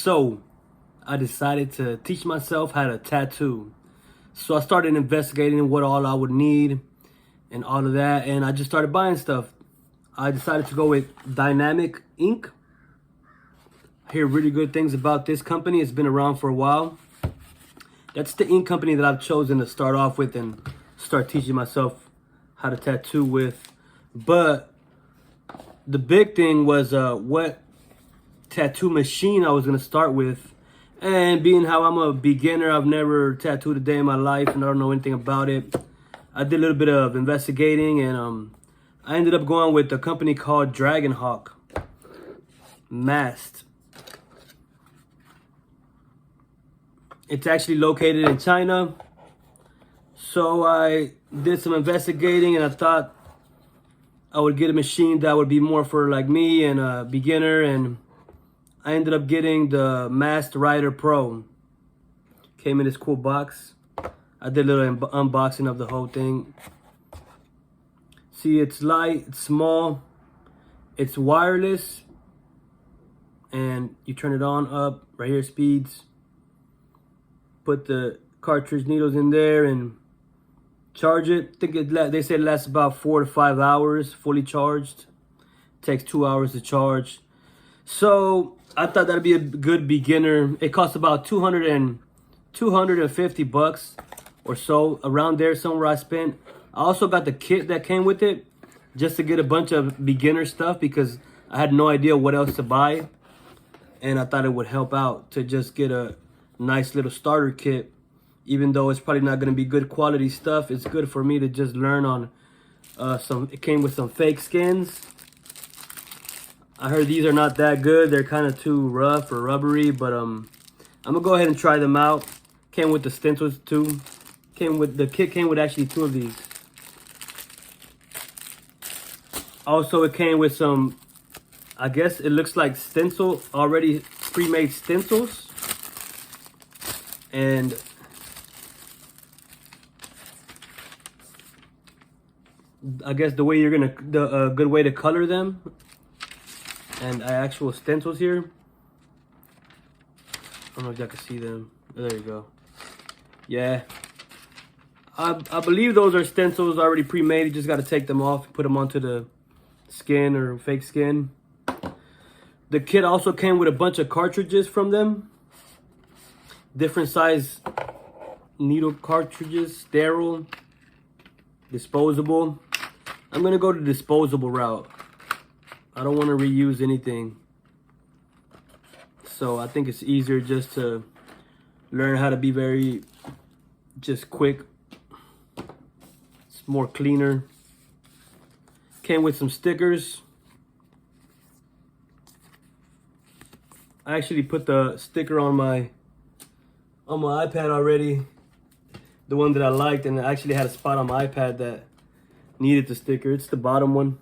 So I decided to teach myself how to tattoo. So I started investigating what all I would need and all of that, and I just started buying stuff. I decided to go with Dynamic Ink. I hear really good things about this company. It's been around for a while. That's the ink company that I've chosen to start off with and start teaching myself how to tattoo with. But the big thing was what tattoo machine I was going to start with. And being how I'm a beginner, I've never tattooed a day in my life and I don't know anything about it. I did a little bit of investigating and I ended up going with a company called Dragonhawk Mast. It's actually located in China. So I did some investigating and I thought I would get a machine that would be more for like me and a beginner, and I ended up getting the Mast Rider Pro. Came in this cool box. I did a little unboxing of the whole thing. See, it's light, it's small, it's wireless, and you turn it on up, right here, speeds. Put the cartridge needles in there and charge it. I think they said it lasts about 4 to 5 hours fully charged. Takes 2 hours to charge. So I thought that'd be a good beginner. It costs about 250 bucks or so, around there somewhere I spent. I also got the kit that came with it just to get a bunch of beginner stuff because I had no idea what else to buy. And I thought it would help out to just get a nice little starter kit. Even though it's probably not going to be good quality stuff, it's good for me to just learn on it came with some fake skins. I heard these are not that good. They're kind of too rough or rubbery, but I'm gonna go ahead and try them out. Came with the stencils too. The kit came with actually 2 of these. Also, it came with some, I guess it looks like already pre-made stencils. And I guess a good way to color them. And actual stencils here. I don't know if y'all can see them. There you go. Yeah. I believe those are stencils already pre-made. You just got to take them off, put them onto the skin or fake skin. The kit also came with a bunch of cartridges from them. Different size needle cartridges, sterile, disposable. I'm going to go the disposable route. I don't want to reuse anything. So I think it's easier just to learn how to be very just quick. It's more cleaner. Came with some stickers. I actually put the sticker on my iPad already. The one that I liked, and I actually had a spot on my iPad that needed the sticker. It's the bottom one.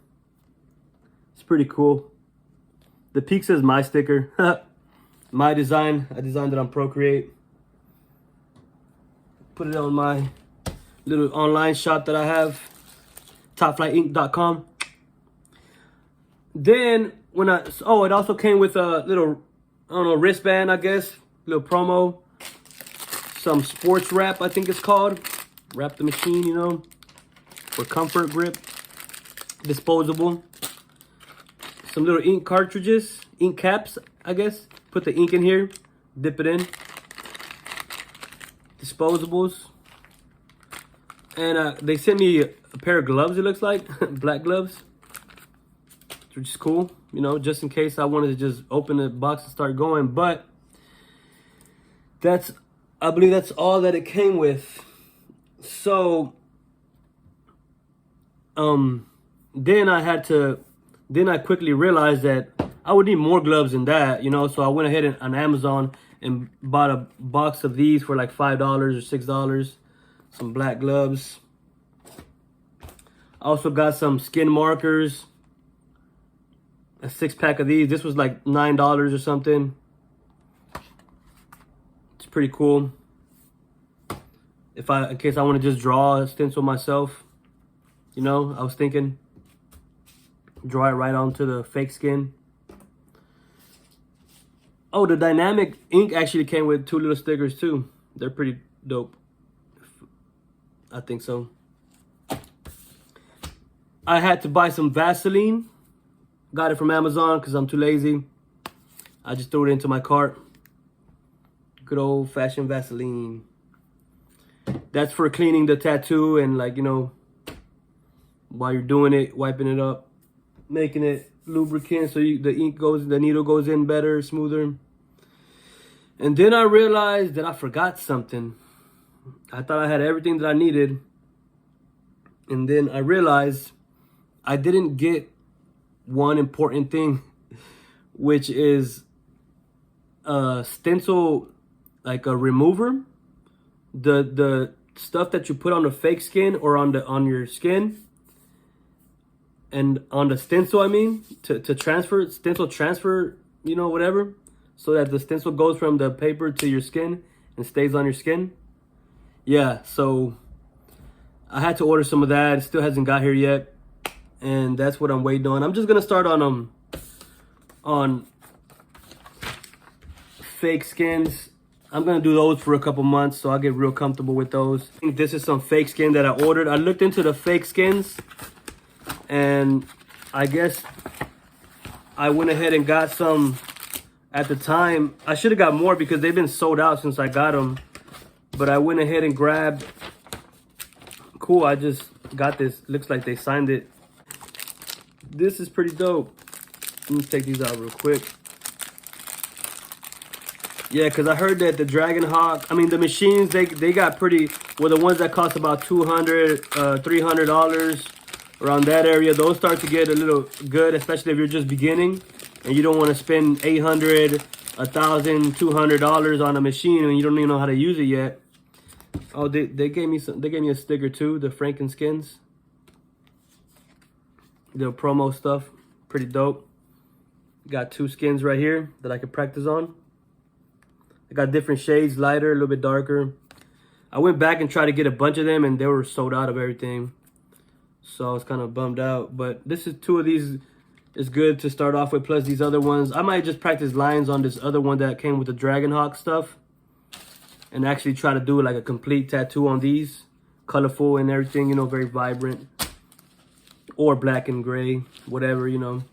It's pretty cool. The peak says my sticker. My design. I designed it on Procreate. Put it on my little online shop that I have. TopFlightInk.com. Then it also came with a little, I don't know, wristband, I guess. Little promo. Some sports wrap, I think it's called. Wrap the machine, you know, for comfort grip. Disposable. Some little ink cartridges, ink caps, I guess. Put the ink in here, dip it in. Disposables. And they sent me a pair of gloves, it looks like. Black gloves. Which is cool, you know, just in case I wanted to just open the box and start going. But I believe that's all that it came with. So then I quickly realized that I would need more gloves than that, you know. So I went ahead on Amazon and bought a box of these for like $5 or $6. Some black gloves. I also got some skin markers. A 6-pack of these. This was like $9 or something. It's pretty cool. In case I want to just draw a stencil myself, you know, I was thinking draw it right onto the fake skin. Oh, the dynamic ink actually came with 2 little stickers too. They're pretty dope. I think so. I had to buy some Vaseline. Got it from Amazon because I'm too lazy. I just threw it into my cart. Good old fashioned Vaseline. That's for cleaning the tattoo and, like, you know, while you're doing it, wiping it up, making it lubricant so the needle goes in better, smoother. And then I realized that I forgot something. I thought I had everything that I needed. And then I realized I didn't get one important thing, which is a stencil, like a remover. The stuff that you put on the fake skin or on your skin, and on the stencil, I mean, to transfer, stencil transfer, you know, whatever, so that the stencil goes from the paper to your skin and stays on your skin. Yeah, so I had to order some of that. It still hasn't got here yet, and that's what I'm waiting on. I'm just gonna start on fake skins. I'm gonna do those for a couple months, so I'll get real comfortable with those. I think this is some fake skin that I ordered. I looked into the fake skins, and I guess I went ahead and got some at the time. I should have got more because they've been sold out since I got them. But I went ahead and grabbed. Cool, I just got this. Looks like they signed it. This is pretty dope. Let me take these out real quick. Yeah, because I heard that the Dragon Hawk, I mean, the machines, they got pretty, well, the ones that cost about $200, $300, around that area, those start to get a little good, especially if you're just beginning and you don't want to spend $800, $1,000, $200 on a machine and you don't even know how to use it yet. Oh, they gave me a sticker too, the Frankenskins. The promo stuff, pretty dope. Got 2 skins right here that I can practice on. I got different shades, lighter, a little bit darker. I went back and tried to get a bunch of them and they were sold out of everything. So I was kind of bummed out. But this is 2 of these is good to start off with, plus these other ones. I might just practice lines on this other one that came with the Dragon Hawk stuff. And actually try to do like a complete tattoo on these. Colorful and everything, you know, very vibrant. Or black and gray, whatever, you know.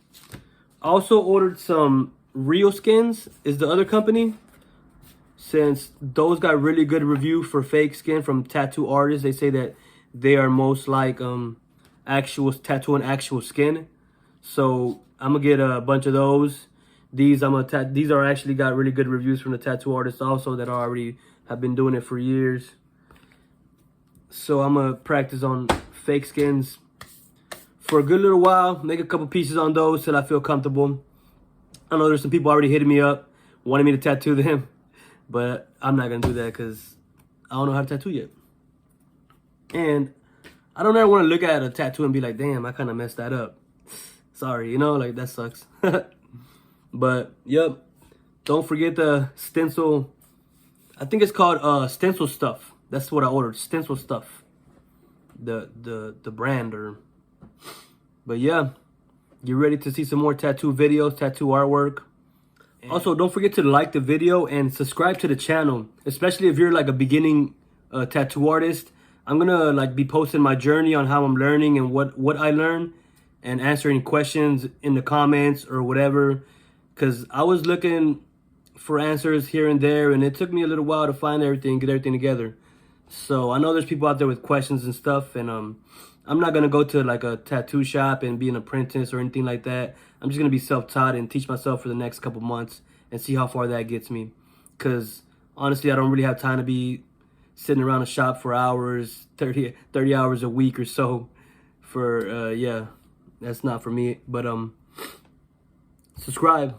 I also ordered some Real Skins, is the other company. Since those got really good review for fake skin from tattoo artists, they say that they are most like actual tattooing actual skin. So I'm gonna get a bunch of those. These are actually got really good reviews from the tattoo artists also that already have been doing it for years. So I'm gonna practice on fake skins for a good little while. Make a couple pieces on those till I feel comfortable. I know there's some people already hitting me up, wanting me to tattoo them. But I'm not going to do that because I don't know how to tattoo yet. And I don't ever want to look at a tattoo and be like, damn, I kind of messed that up. Sorry, you know, like that sucks. But, yep. Don't forget the stencil. I think it's called Stencil Stuff. That's what I ordered, Stencil Stuff. The brand. But, yeah. Get ready to see some more tattoo videos, tattoo artwork. Also, don't forget to like the video and subscribe to the channel, especially if you're like a beginning tattoo artist. I'm gonna like be posting my journey on how I'm learning and what I learn, and answering questions in the comments or whatever. Cause I was looking for answers here and there, and it took me a little while to find everything, get everything together. So I know there's people out there with questions and stuff, and I'm not gonna go to like a tattoo shop and be an apprentice or anything like that. I'm just gonna be self-taught and teach myself for the next couple months and see how far that gets me. Cause honestly, I don't really have time to be sitting around a shop for hours, 30 hours a week or so. For yeah, that's not for me. But subscribe.